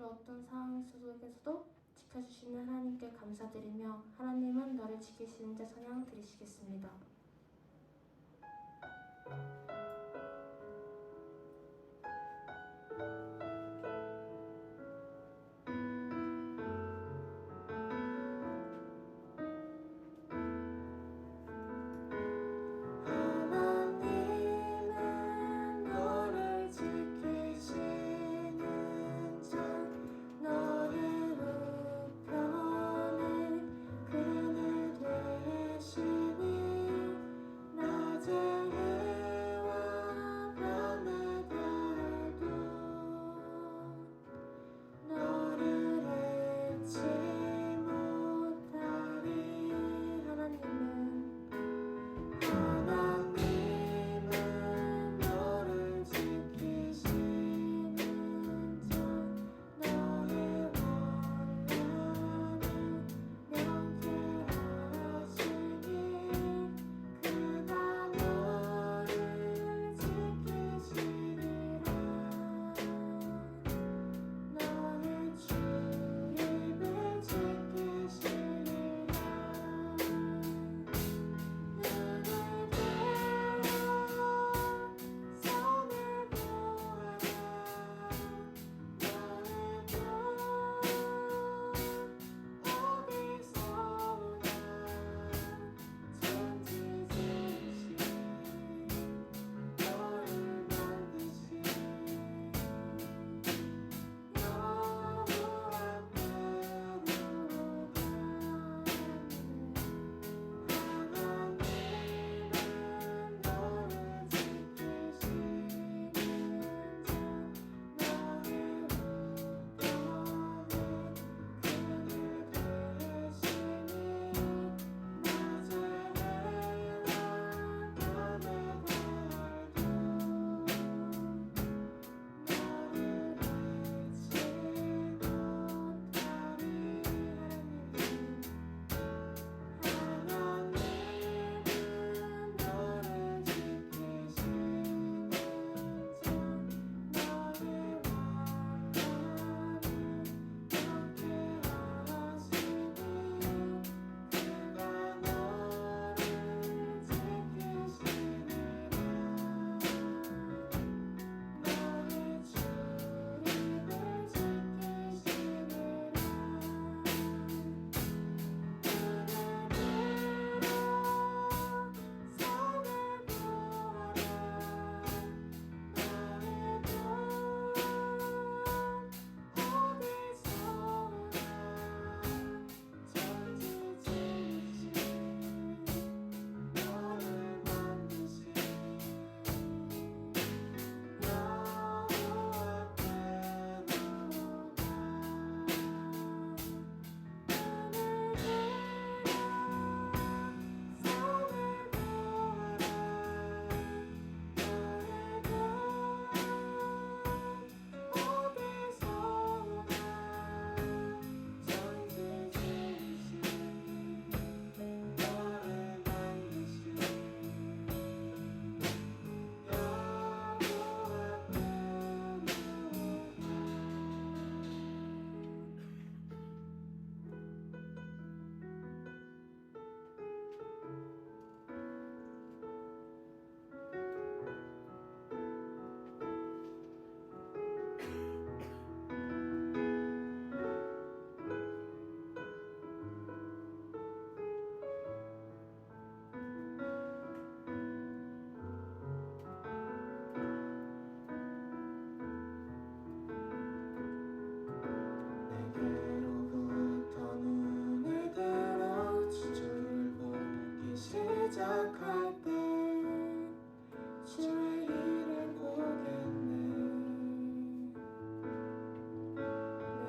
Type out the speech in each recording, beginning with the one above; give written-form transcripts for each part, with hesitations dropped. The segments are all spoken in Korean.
어떤 상황 속에서도 지켜주시는 하나님께 감사드리며 하나님은 너를 지키시는 자 찬양 드리시겠습니다.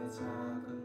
내 삶은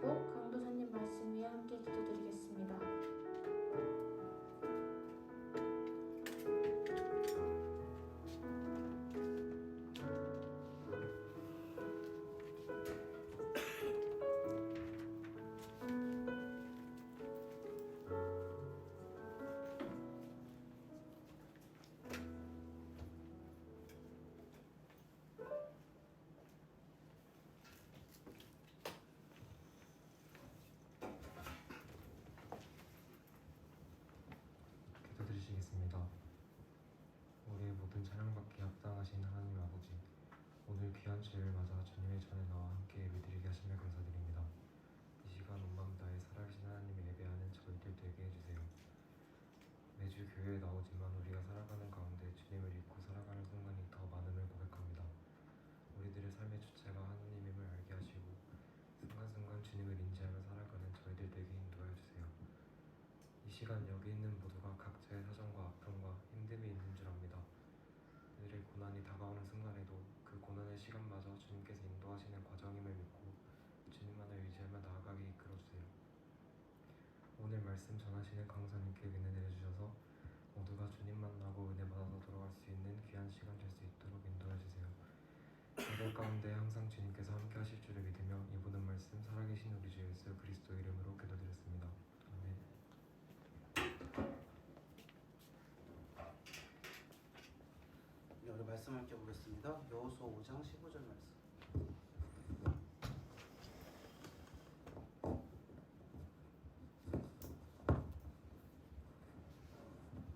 하시고 강도사님 말씀 위에 함께 기도드리겠습니다. 기도드리시겠습니다. 우리의 모든 찬양받기에 합당하신 하나님 아버지, 오늘 귀한 주일을 맞아 주님의 전에 나와 함께 예배드리게 하심에 감사드립니다. 이 시간 온 마음 다해 살아계신 하나님을 예배하는 저희들 되게 해주세요. 매주 교회에 나오지만 우리가 살아가는 가운데 주님을 잊고 살아가는 순간이 더 많음을 고백합니다. 우리들의 삶의 주체가 하나님임을 알게 하시고 순간순간 주님을 인지하며 살아가는 저희들 되게 인도하여 주세요. 이 시간 여기 있는 모두가 각자의 사정과 아픔과 힘듦이 있는 줄 압니다. 그들의 고난이 다가오는 순간에도 그 고난의 시간마저 주님께서 인도하시는 과정임을 믿고 주님만을 의지하며 나아가게 이끌어주세요. 오늘 말씀 전하시는 강사님께 은혜 내려주셔서 모두가 주님 만나고 은혜 받아서 돌아갈 수 있는 귀한 시간 될 수 있도록 인도해주세요. 예배 가운데 항상 주님께서 함께 하실 줄을 믿으며 이 모든 말씀 살아계신 우리 주 예수 그리스도 이름으로 기도드렸습니다. 아멘. 우리 말씀 함께 보겠습니다. 여호수아 5장 15절 말씀.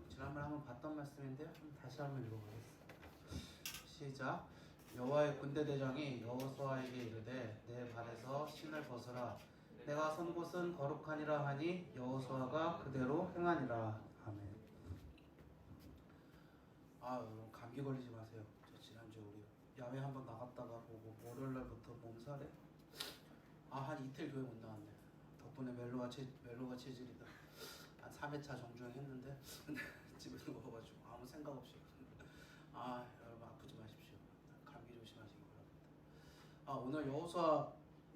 지난번에 한번 봤던 말씀인데요. 다시 한번 읽어보겠습니다. 시작. 여호와의 군대 대장이 여호수아에게 이르되 내 발에서 신을 벗으라. 내가 선 곳은 거룩하니라 하니 여호수아가 그대로 행하니라. 아멘. 여러분 감기 걸리지 마세요. 저 지난주에 우리 야외 한번 나갔다가 보고 월요일날부터 몸살에 한 이틀 교회 못 나왔네. 덕분에 멜로가 체질이다. 한 3회차 정주행했는데 근데 집에서 먹어가지고 아무 생각 없이 여러분 아프지 마십시오. 감기 조심하시기 바랍니다. 오늘 여호수아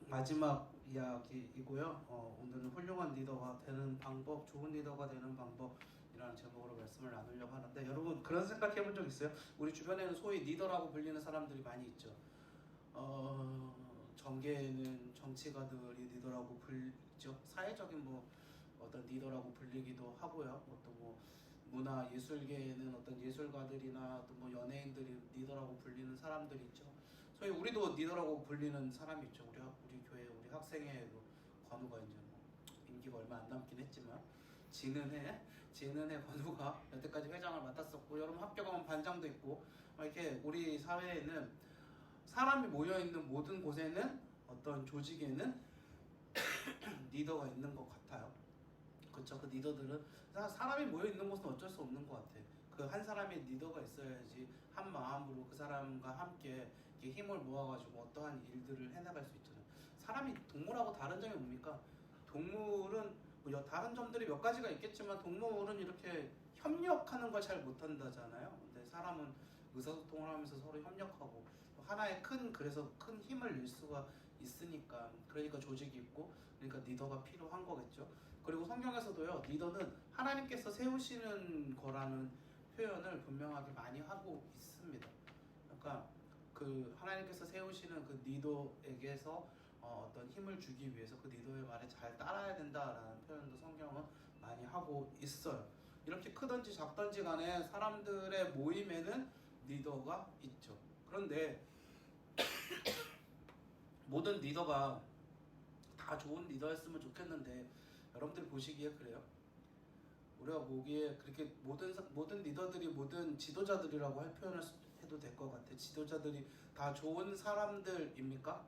마지막 이야기이고요. 오늘은 훌륭한 리더가 되는 방법, 좋은 리더가 되는 방법이라는 제목으로 말씀을 나누려고 하는데, 여러분 그런 생각 해본 적 있어요? 우리 주변에는 소위 리더라고 불리는 사람들이 많이 있죠. 정계에는 정치가들이 리더라고 불리죠. 사회적인 어떤 리더라고 불리기도 하고요. 또 문화 예술계에는 어떤 예술가들이나 또 연예인들이 리더라고 불리는 사람들이 있죠. 소위 우리도 리더라고 불리는 사람이 있죠. 우리 교회 우리 학생회도 건우가 이제 임기가 얼마 안 남긴 했지만 지는해 건우가 여태까지 회장을 맡았었고, 여러분 합격하면 반장도 있고, 이렇게 우리 사회에는 사람이 모여있는 모든 곳에는 어떤 조직에는 리더가 있는 것 같아요. 그렇죠. 그 리더들은 사람이 모여있는 곳은 어쩔 수 없는 것 같아. 그 한 사람의 리더가 있어야지 한 마음으로 그 사람과 함께 이렇게 힘을 모아가지고 어떠한 일들을 해나갈 수 있잖아요. 사람이 동물하고 다른 점이 뭡니까? 동물은 다른 점들이 몇 가지가 있겠지만 동물은 이렇게 협력하는 걸 잘 못한다잖아요. 근데 사람은 의사소통을 하면서 서로 협력하고 하나의 그래서 큰 힘을 낼 수가 있으니까, 그러니까 조직이 있고, 그러니까 리더가 필요한 거겠죠. 그리고 성경에서도요, 리더는 하나님께서 세우시는 거라는 표현을 분명하게 많이 하고 있습니다. 그러니까 그 하나님께서 세우시는 그 리더에게서 어떤 힘을 주기 위해서 그 리더의 말에 잘 따라야 된다라는 표현도 성경은 많이 하고 있어요. 이렇게 크든지 작든지 간에 사람들의 모임에는 리더가 있죠. 그런데 모든 리더가 다 좋은 리더였으면 좋겠는데, 여러분들이 보시기에 그래요? 우리가 보기에 그렇게 모든 리더들이 모든 지도자들이라고 할 표현을 해도 될 것 같아. 지도자들이 다 좋은 사람들입니까?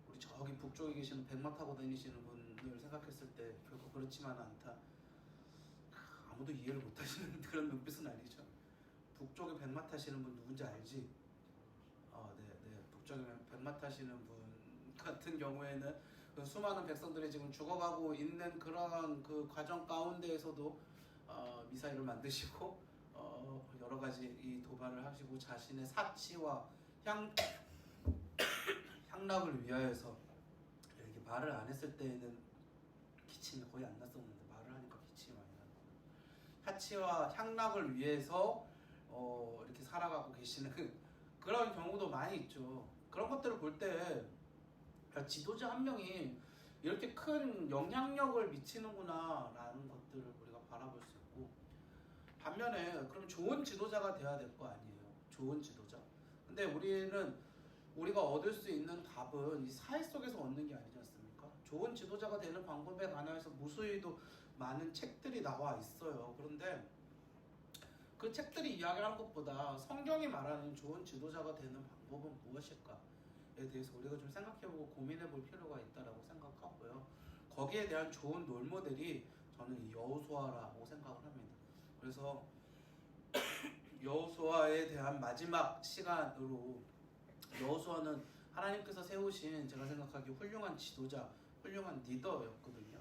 우리 저기 북쪽에 계시는 백마 타고 다니시는 분을 생각했을 때 결코 그렇지만 않다. 아무도 이해를 못하시는 그런 눈빛은 아니죠. 북쪽에 백마 타시는 분 누군지 알지? 네. 북쪽에 백마 타시는 분 같은 경우에는 그 수많은 백성들이 지금 죽어가고 있는 그런 그 과정 가운데에서도 미사일을 만드시고 여러 가지 이 도발을 하시고 자신의 사치와 향락을 위하여서 이렇게 말을 안 했을 때는 기침이 거의 안 났었는데 말을 하니까 기침이 많이 나는 거예요. 하치와 향락을 위해서 이렇게 살아가고 계시는 그런 경우도 많이 있죠. 그런 것들을 볼 때 지도자 한 명이 이렇게 큰 영향력을 미치는구나 라는 것들을 우리가 바라볼 수 있고, 반면에 그럼 좋은 지도자가 돼야 될 거 아니에요. 좋은 지도자. 근데 우리가 얻을 수 있는 답은 이 사회 속에서 얻는 게 아니지 않습니까? 좋은 지도자가 되는 방법에 관해서 무수히도 많은 책들이 나와 있어요. 그런데 그 책들이 이야기하는 것보다 성경이 말하는 좋은 지도자가 되는 방법은 무엇일까에 대해서 우리가 좀 생각해보고 고민해볼 필요가 있다라고 생각하고요. 거기에 대한 좋은 롤모델이 저는 이 여호수아라고 생각을 합니다. 그래서 여호수아에 대한 마지막 시간으로, 여호수아는 하나님께서 세우신 제가 생각하기에 훌륭한 지도자, 훌륭한 리더였거든요.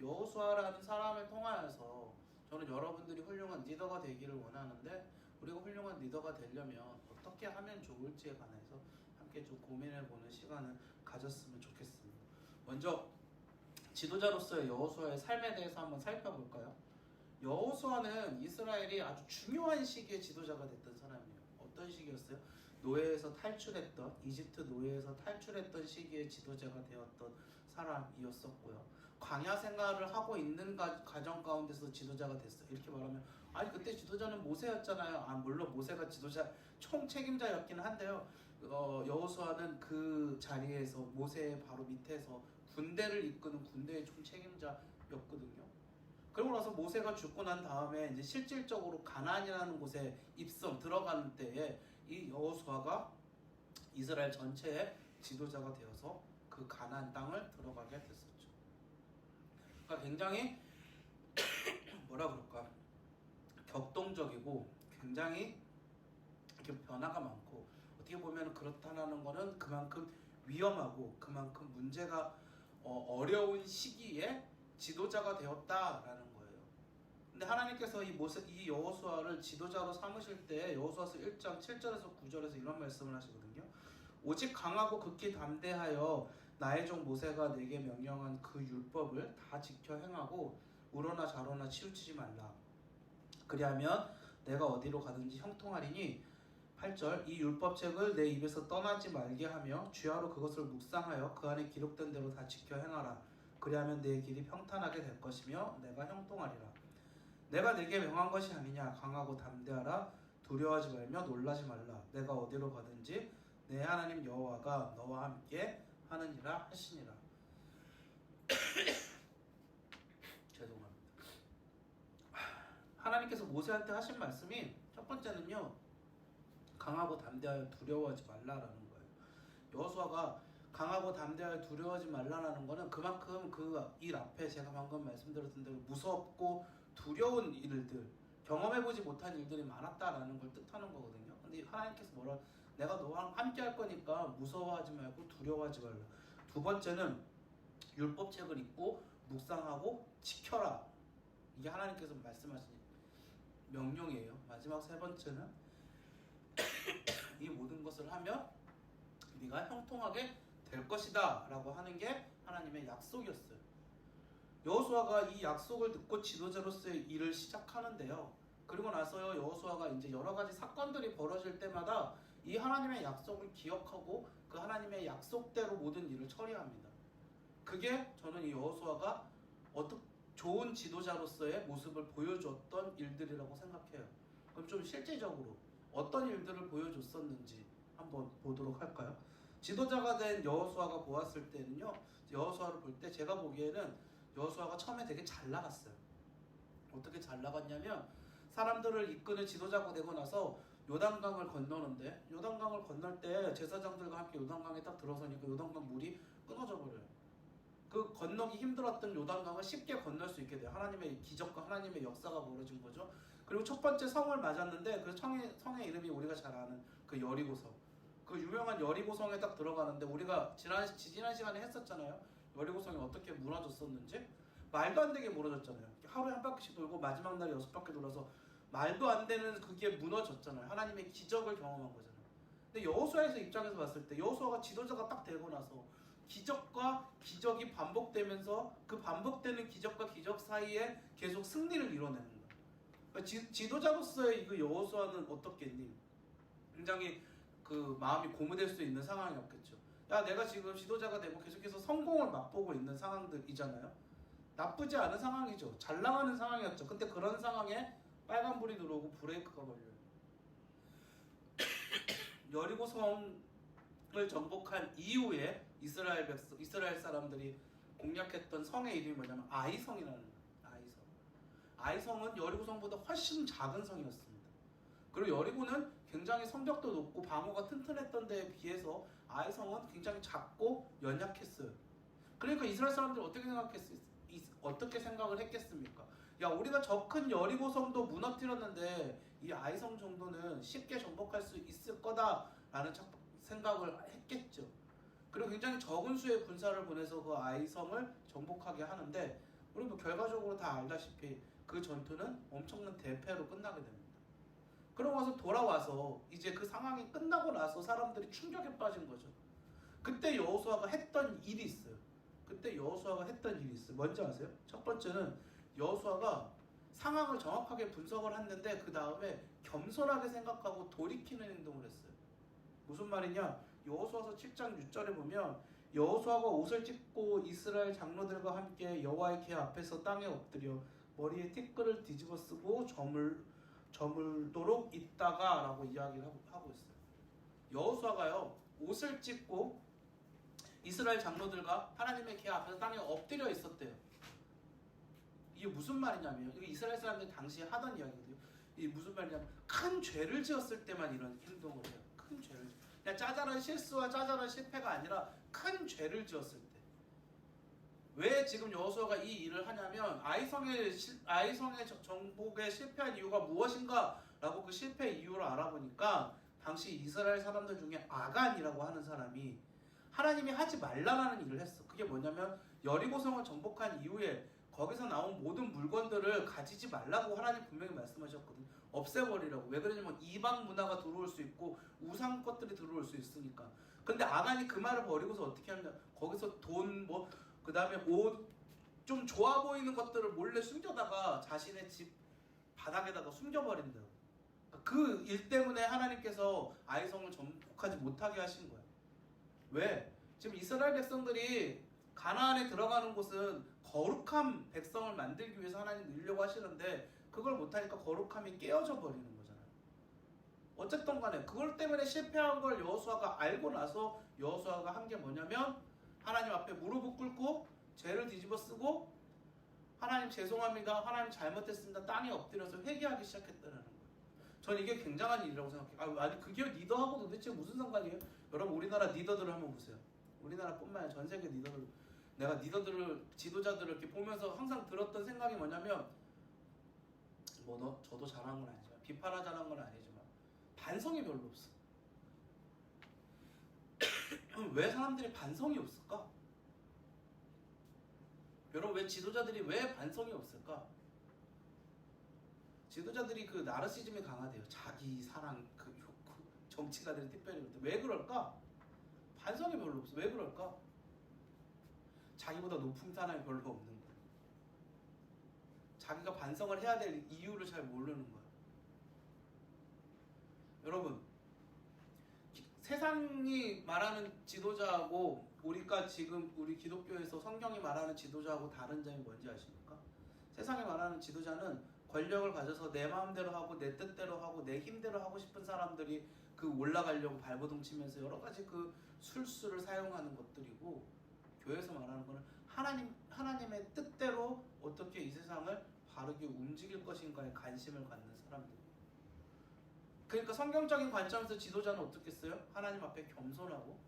여호수아라는 사람을 통하여서 저는 여러분들이 훌륭한 리더가 되기를 원하는데, 우리가 훌륭한 리더가 되려면 어떻게 하면 좋을지에 관해서 함께 좀 고민해보는 시간을 가졌으면 좋겠습니다. 먼저 지도자로서의 여호수아의 삶에 대해서 한번 살펴볼까요? 여호수아는 이스라엘이 아주 중요한 시기에 지도자가 됐던 사람이에요. 어떤 시기였어요? 노예에서 탈출했던, 이집트 노예에서 탈출했던 시기에 지도자가 되었던 사람이었었고요. 광야 생활을 하고 있는 가정 가운데서 지도자가 됐어요. 이렇게 말하면 아니 그때 지도자는 모세였잖아요. 물론 모세가 지도자 총 책임자였기는 한데요. 여호수아는 그 자리에서 모세의 바로 밑에서 군대를 이끄는 군대의 총 책임자였거든요. 그러고 나서 모세가 죽고 난 다음에 이제 실질적으로 가나안이라는 곳에 들어가는 때에 이 여호수아가 이스라엘 전체의 지도자가 되어서 그 가나안 땅을 들어가게 됐었죠. 그러니까 굉장히 격동적이고 굉장히 이렇게 변화가 많고, 어떻게 보면 그렇다는 거는 그만큼 위험하고 그만큼 문제가 어려운 시기에 지도자가 되었다라는 거예요. 근데 하나님께서 이 여호수아를 지도자로 삼으실 때 여호수아서 1장 7절에서 9절에서 이런 말씀을 하시거든요. 오직 강하고 극히 담대하여 나의 종 모세가 내게 명령한 그 율법을 다 지켜 행하고 우로나 좌로나 치우치지 말라. 그리하면 내가 어디로 가든지 형통하리니 8절 이 율법책을 내 입에서 떠나지 말게 하며 주야로 그것을 묵상하여 그 안에 기록된 대로 다 지켜 행하라. 그리하면 내 길이 평탄하게 될 것이며 내가 형통하리라. 내가 내게 명한 것이 아니냐. 강하고 담대하라. 두려워하지 말며 놀라지 말라. 내가 어디로 가든지 내 하나님 여호와가 너와 함께 하느니라 하시니라. 죄송합니다. 하나님께서 모세한테 하신 말씀이 첫 번째는요, 강하고 담대하여 두려워하지 말라라는 거예요. 여호수아가 강하고 담대하여 두려워하지 말라라는 거는 그만큼 그 일 앞에 제가 방금 말씀드렸던 대로 무섭고 두려운 일들, 경험해보지 못한 일들이 많았다라는 걸 뜻하는 거거든요. 근데 하나님께서 내가 너와 함께 할 거니까 무서워하지 말고 두려워하지 말라. 두 번째는 율법책을 읽고 묵상하고 지켜라. 이게 하나님께서 말씀하신 명령이에요. 마지막 세 번째는 이 모든 것을 하면 네가 형통하게 될 것이다 라고 하는 게 하나님의 약속이었어요. 여호수아가 이 약속을 듣고 지도자로서의 일을 시작하는데요. 그리고 나서 여호수아가 이제 여러 가지 사건들이 벌어질 때마다 이 하나님의 약속을 기억하고 그 하나님의 약속대로 모든 일을 처리합니다. 그게 저는 이 여호수아가 좋은 지도자로서의 모습을 보여줬던 일들이라고 생각해요. 그럼 좀 실제적으로 어떤 일들을 보여줬었는지 한번 보도록 할까요? 지도자가 된 여호수아가 보았을 때는요, 여호수아를 볼 때 제가 보기에는 여호수아가 처음에 되게 잘 나갔어요. 어떻게 잘 나갔냐면 사람들을 이끄는 지도자가 되고 나서 요단강을 건너는데, 요단강을 건널 때 제사장들과 함께 요단강에 딱 들어서니까 요단강 물이 끊어져 버려요. 그 건너기 힘들었던 요단강을 쉽게 건널 수 있게 돼요. 하나님의 기적과 하나님의 역사가 벌어진 거죠. 그리고 첫 번째 성을 맞았는데 그 성의 이름이 우리가 잘 아는 그 여리고성, 그 유명한 여리고성에 딱 들어가는데 우리가 지난 시간에 했었잖아요. 여리고성이 어떻게 무너졌었는지. 말도 안 되게 무너졌잖아요. 하루에 한 바퀴씩 돌고 마지막 날에 6바퀴 돌아서 말도 안 되는 그게 무너졌잖아요. 하나님의 기적을 경험한 거잖아요. 근데 여호수아에서 입장에서 봤을 때 여호수아가 지도자가 딱 되고 나서 기적과 기적이 반복되면서 그 반복되는 기적과 기적 사이에 계속 승리를 이뤄내는 거예요. 그러니까 지도자로서의 그 여호수아는 어떻겠니? 굉장히 그 마음이 고무될 수 있는 상황이었겠죠. 야, 내가 지금 지도자가 되고 계속해서 성공을 맛보고 있는 상황들이잖아요. 나쁘지 않은 상황이죠. 잘 나가는 상황이었죠. 근데 그런 상황에 빨간불이 들어오고 브레이크가 걸려요. 여리고성을 정복한 이후에 이스라엘 사람들이 공략했던 성의 이름이 뭐냐면 아이성이라는 거예요. 아이성은 여리고성보다 훨씬 작은 성이었습니다. 그리고 여리고는 굉장히 성벽도 높고 방어가 튼튼했던 데에 비해서 아이성은 굉장히 작고 연약했어요. 그러니까 이스라엘 사람들이 어떻게 생각을 했겠습니까? 야, 우리가 저 큰 여리고성도 무너뜨렸는데 이 아이성 정도는 쉽게 정복할 수 있을 거다라는 생각을 했겠죠. 그리고 굉장히 적은 수의 군사를 보내서 그 아이성을 정복하게 하는데, 우리 뭐 결과적으로 다 알다시피 그 전투는 엄청난 대패로 끝나게 됩니다. 그러고 와서 돌아와서 이제 그 상황이 끝나고 나서 사람들이 충격에 빠진 거죠. 그때 여호수아가 했던 일이 있어요. 뭔지 아세요? 첫 번째는 여호수아가 상황을 정확하게 분석을 했는데 그 다음에 겸손하게 생각하고 돌이키는 행동을 했어요. 무슨 말이냐? 여호수아서 7장 6절에 보면 여호수아가 옷을 찢고 이스라엘 장로들과 함께 여호와의 궤 앞에서 땅에 엎드려 머리에 티끌을 뒤집어 쓰고 저물도록 있다가 라고 이야기를 하고 있어요. 여호수아가요, 옷을 찢고 이스라엘 장로들과 하나님의 궤 앞에서 땅에 엎드려 있었대요. 이게 무슨 말이냐면, 이게 이스라엘 사람들이 당시에 하던 이야기거든요. 이게 무슨 말이냐면, 큰 죄를 지었을 때만 이런 행동을 해요. 큰 죄를. 그냥 짜잘한 실수와 짜잘한 실패가 아니라 큰 죄를 지었을 때. 왜 지금 여호수아가 이 일을 하냐면, 아이성의 정복에 실패한 이유가 무엇인가 라고 그 실패 이유를 알아보니까, 당시 이스라엘 사람들 중에 아간이라고 하는 사람이 하나님이 하지 말라라는 일을 했어. 그게 뭐냐면, 여리고성을 정복한 이후에 거기서 나온 모든 물건들을 가지지 말라고 하나님 분명히 말씀하셨거든요. 없애버리라고. 왜 그러냐면 이방 문화가 들어올 수 있고 우상 것들이 들어올 수 있으니까. 근데 아간이 그 말을 버리고서 어떻게 하냐, 거기서 돈, 그 다음에 옷, 좀 좋아 보이는 것들을 몰래 숨겨다가 자신의 집 바닥에다가 숨겨버린다. 그 일 때문에 하나님께서 아이성을 정복하지 못하게 하신 거예요. 왜? 지금 이스라엘 백성들이 가나안에 들어가는 곳은 거룩한 백성을 만들기 위해서 하나님 늘려고 하시는데, 그걸 못하니까 거룩함이 깨어져 버리는 거잖아요. 어쨌든 간에 그걸 때문에 실패한 걸 여호수아가 알고 나서 여호수아가 한 게 뭐냐면, 하나님 앞에 무릎을 꿇고 죄를 뒤집어 쓰고 하나님 죄송합니다, 하나님 잘못했습니다, 땅에 엎드려서 회개하기 시작했다는 거예요. 전 이게 굉장한 일이라고 생각해요. 아니 그게 리더하고 도대체 무슨 상관이에요? 여러분, 우리나라 리더들을 한번 보세요. 우리나라뿐만 아니라 전 세계 리더들, 내가 리더들을, 지도자들을 이렇게 보면서 항상 들었던 생각이 뭐냐면, 저도 잘한 건 아니지만, 비판하자는 건 아니지만, 반성이 별로 없어. 왜 사람들이 반성이 없을까? 여러분, 왜 지도자들이 왜 반성이 없을까? 지도자들이 그 나르시즘이 강하대요. 자기 사랑, 그 욕구, 정치가들이 특별히. 왜 그럴까? 반성이 별로 없어. 왜 그럴까? 자기보다 높은 사람이 별로 없는 거야. 자기가 반성을 해야 될 이유를 잘 모르는 거야. 여러분, 세상이 말하는 지도자하고 우리가 지금 우리 기독교에서 성경이 말하는 지도자하고 다른 점이 뭔지 아십니까? 세상이 말하는 지도자는 권력을 가져서 내 마음대로 하고 내 뜻대로 하고 내 힘대로 하고 싶은 사람들이 그 올라가려고 발버둥 치면서 여러 가지 그 술수를 사용하는 것들이고, 교회에서 말하는 거는 하나님의 뜻대로 어떻게 이 세상을 바르게 움직일 것인가에 관심을 갖는 사람들. 그러니까 성경적인 관점에서 지도자는 어떻게 써요? 하나님 앞에 겸손하고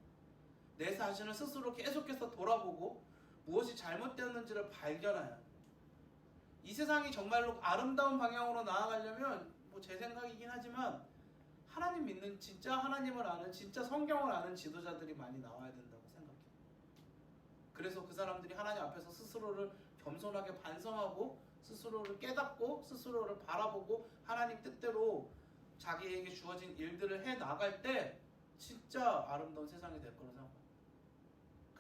내 자신을 스스로 계속해서 돌아보고 무엇이 잘못되었는지를 발견해야. 이 세상이 정말로 아름다운 방향으로 나아가려면 제 생각이긴 하지만 하나님 믿는, 진짜 하나님을 아는, 진짜 성경을 아는 지도자들이 많이 나와야 된다고 생각해요. 그래서 그 사람들이 하나님 앞에서 스스로를 겸손하게 반성하고 스스로를 깨닫고 스스로를 바라보고 하나님 뜻대로 자기에게 주어진 일들을 해 나갈 때 진짜 아름다운 세상이 될 거라고 생각합니다.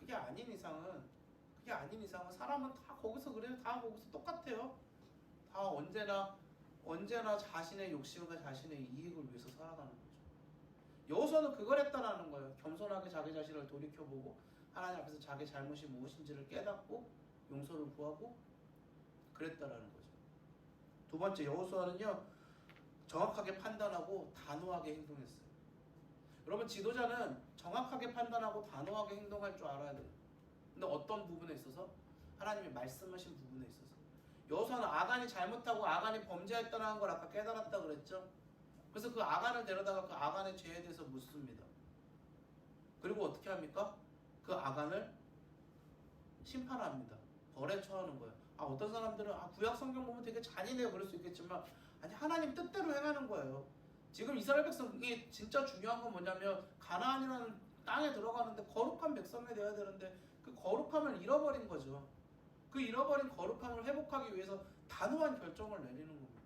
그게 아닌 이상은 사람은 다 거기서 그래요. 다 거기서 똑같아요. 다 언제나 자신의 욕심과 자신의 이익을 위해서 살아가는 거죠. 여호수아는 그걸 했다라는 거예요. 겸손하게 자기 자신을 돌이켜보고 하나님 앞에서 자기 잘못이 무엇인지를 깨닫고 용서를 구하고 그랬다라는 거죠. 두 번째, 여호수아는요 정확하게 판단하고 단호하게 행동했어요. 여러분, 지도자는 정확하게 판단하고 단호하게 행동할 줄 알아야 돼요. 근데 어떤 부분에 있어서? 하나님이 말씀하신 부분에 있어서. 여호수아는 아간이 잘못하고 아간이 범죄했다는 걸 아까 깨달았다 그랬죠. 그래서 그 아간을 데려다가 그 아간의 죄에 대해서 묻습니다. 그리고 어떻게 합니까? 그 아간을 심판합니다. 벌에 처하는 거예요. 어떤 사람들은 구약 성경 보면 되게 잔인해요 그럴 수 있겠지만, 아니, 하나님 뜻대로 행하는 거예요. 지금 이스라엘 백성이 진짜 중요한 건 뭐냐면 가나안이라는 땅에 들어가는데 거룩한 백성이 되어야 되는데 그 거룩함을 잃어버린 거죠. 그 잃어버린 거룩함을 회복하기 위해서 단호한 결정을 내리는 겁니다.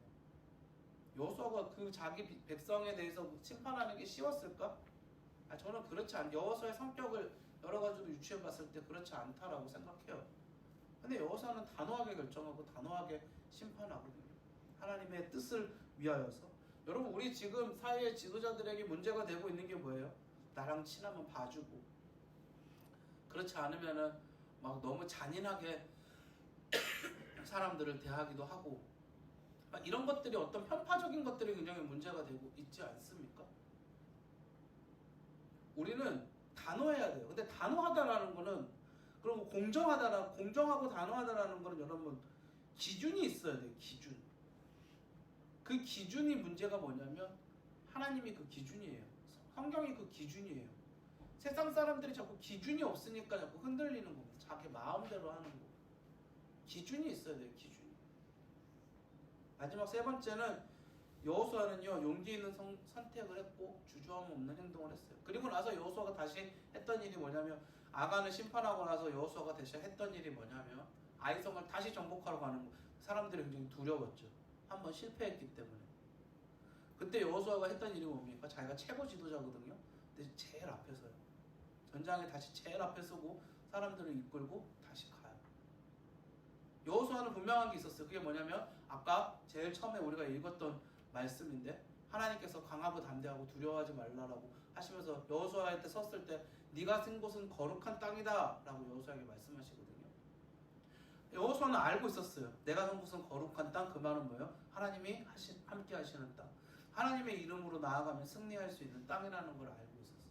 여호수아가 그 자기 백성에 대해서 심판하는 게 쉬웠을까? 저는 그렇지 여호수아의 성격을 여러 가지로 유추해 봤을 때 그렇지 않다라고 생각해요. 근데 여호수아는 단호하게 결정하고 단호하게 심판하거든요. 하나님의 뜻을 위하여서. 여러분, 우리 지금 사회의 지도자들에게 문제가 되고 있는 게 뭐예요? 나랑 친하면 봐주고, 그렇지 않으면은 막 너무 잔인하게 사람들을 대하기도 하고, 이런 것들이 어떤 편파적인 것들이 굉장히 문제가 되고 있지 않습니까? 우리는 단호해야 돼요. 근데 단호하다라는 거는, 그리고 공정하고 단호하다라는 거는 여러분 기준이 있어야 돼요. 기준. 그 기준이 문제가 뭐냐면 하나님이 그 기준이에요. 성경이 그 기준이에요. 세상 사람들이 자꾸 기준이 없으니까 자꾸 흔들리는 겁니다. 자기 마음대로 하는 거. 기준이 있어야 돼요. 기준이. 마지막 세 번째는 여호수아는요 용기 있는 선택을 했고 주저함 없는 행동을 했어요. 그리고 나서 여호수아가 다시 했던 일이 뭐냐면, 아간을 심판하고 나서 여호수아가 다시 했던 일이 뭐냐면 아이성을 다시 정복하러 가는 거. 사람들이 굉장히 두려웠죠. 한번 실패했기 때문에. 그때 여호수아가 했던 일이 뭡니까? 자기가 최고 지도자거든요. 근데 제일 앞에 서요. 전장에 다시 제일 앞에 서고 사람들을 이끌고 다시 가요. 여호수아는 분명한 게 있었어요. 그게 뭐냐면 아까 제일 처음에 우리가 읽었던 말씀인데, 하나님께서 강하고 담대하고 두려워하지 말라라고 하시면서 여호수아한테 섰을 때 네가 쓴 곳은 거룩한 땅이다 라고 여호수아에게 말씀하시거든요. 여호수아는 알고 있었어요. 내가 선 곳은 거룩한 땅. 그 말은 뭐예요? 하나님이 함께 하시는 땅, 하나님의 이름으로 나아가면 승리할 수 있는 땅이라는 걸 알고 있었어요.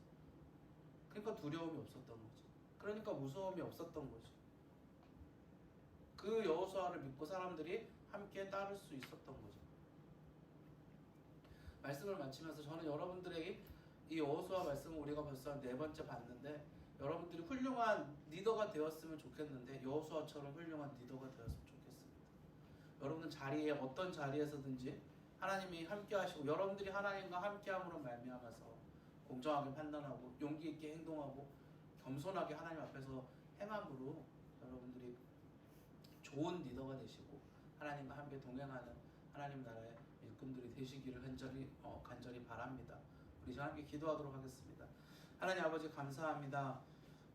그러니까 두려움이 없었던 거죠. 그러니까 무서움이 없었던 거죠. 그 여호수아를 믿고 사람들이 함께 따를 수 있었던 거죠. 말씀을 마치면서 저는 여러분들에게 이 여호수아 말씀을 우리가 벌써 한 4번째 봤는데, 여러분들이 훌륭한 리더가 되었으면 좋겠는데 여호수아처럼 훌륭한 리더가 되었으면 좋겠습니다. 여러분은 자리에 어떤 자리에서든지 하나님이 함께 하시고, 여러분들이 하나님과 함께함으로 말미암아서 공정하게 판단하고 용기 있게 행동하고 겸손하게 하나님 앞에서 행함으로 여러분들이 좋은 리더가 되시고 하나님과 함께 동행하는 하나님 나라의 일꾼들이 되시기를 간절히 바랍니다. 우리 시간 함께 기도하도록 하겠습니다. 하나님 아버지, 감사합니다.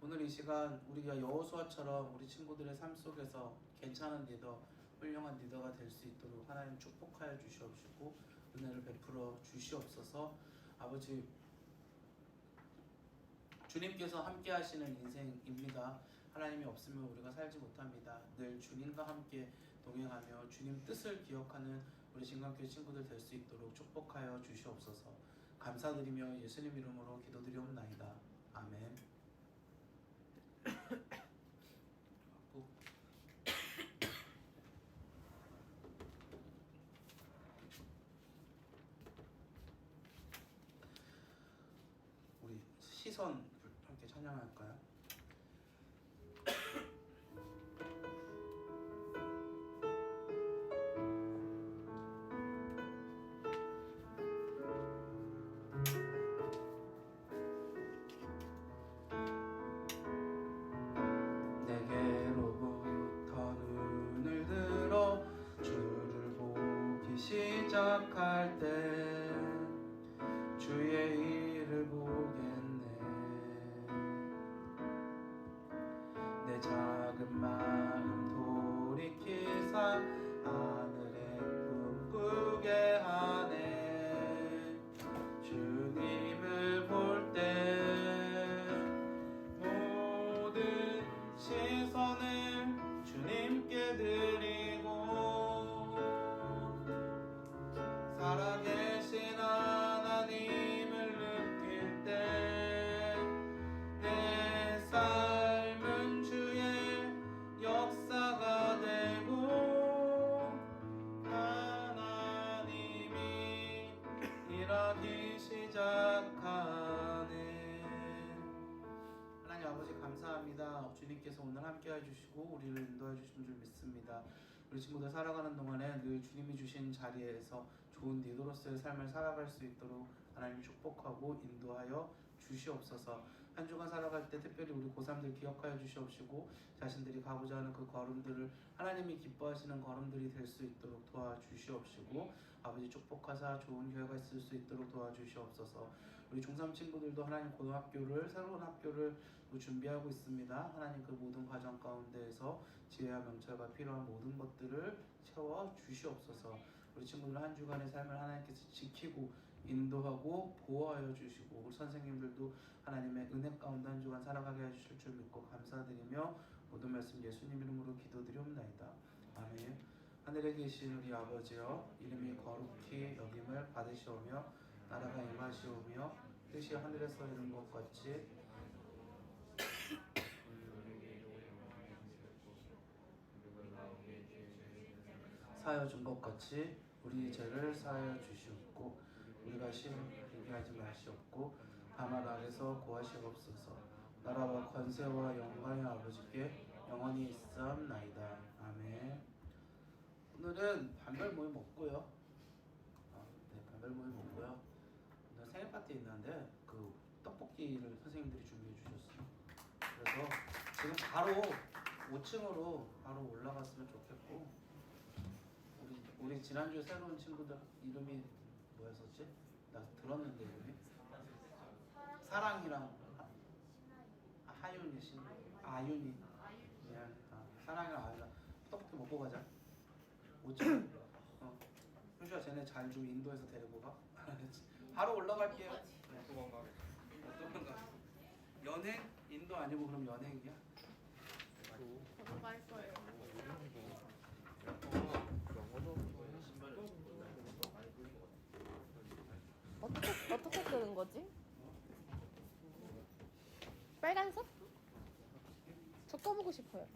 오늘 이 시간 우리가 여호수아처럼 우리 친구들의 삶 속에서 괜찮은 리더, 훌륭한 리더가 될 수 있도록 하나님 축복하여 주시옵시고 은혜를 베풀어 주시옵소서. 아버지, 주님께서 함께 하시는 인생입니다. 하나님이 없으면 우리가 살지 못합니다. 늘 주님과 함께 동행하며 주님 뜻을 기억하는 우리 신강교회 친구들 될 수 있도록 축복하여 주시옵소서. 감사드리며 예수님 이름으로 기도드리옵나이다. 아멘. 우리 시선 함께 찬양할까요? 내게로부터 눈을 들어 주를 보기 시작할 때 주의 일을 보겠네. 주님께서 오늘 함께 해주시고 우리를 인도해 주신 줄 믿습니다. 우리 친구들 살아가는 동안에 늘 주님이 주신 자리에서 좋은 리더로서의 삶을 살아갈 수 있도록 하나님 축복하고 인도하여 주시옵소서. 한 주간 살아갈 때 특별히 우리 고3들 기억하여 주시옵시고 자신들이 가고자 하는 그 걸음들을 하나님이 기뻐하시는 걸음들이 될 수 있도록 도와주시옵시고 아버지 축복하사 좋은 교회가 있을 수 있도록 도와주시옵소서. 우리 중3 친구들도 하나님 고등학교를 새로운 학교를 또 준비하고 있습니다. 하나님 그 모든 과정 가운데에서 지혜와 명철과 필요한 모든 것들을 채워 주시옵소서. 우리 친구들 한 주간의 삶을 하나님께서 지키고 인도하고 보호하여 주시고 우리 선생님들도 하나님의 은혜 가운데 한 주간 살아가게 해주실 줄 믿고 감사드리며 모든 말씀 예수님 이름으로 기도드리옵나이다. 아멘. 하늘에 계신 우리 아버지여 이름이 거룩히 여김을 받으시오며 나라가 임하시오며 뜻이 하늘에서 이룬 것 같이 사하여 준 것 같이 우리 죄를 사하여 주시옵고 우리가 시험에 하지 마시옵고 다만 악에서 구하시옵소서. 나라와 권세와 영광의 아버지께 영원히 있사옵나이다. 아멘. 오늘은 반별 모임 없고요. 네, 반별 모임 없고요. 오늘 생일 파티 있는데 그 떡볶이를 선생님들이 준비해 주셨어요. 그래서 지금 바로 5층으로 바로 올라갔으면 좋겠고 우리 지난주에 새로운 친구들 이름이 뭐였었지? 나 들었는데 이름이 사랑이랑 하윤이 아윤이 미안. 사랑이랑 아윤아 떡볶이 먹고 가자. 5층. 효주야 쟤네 잘 좀 인도해서 데리고 가. 바로 올라갈게요. 도망가. 연행? 인도 아니고 그럼 연행이야? 저도 갈 거예요. 어떻게 끄는 거지? 빨간색? 저 꺼보고 싶어요.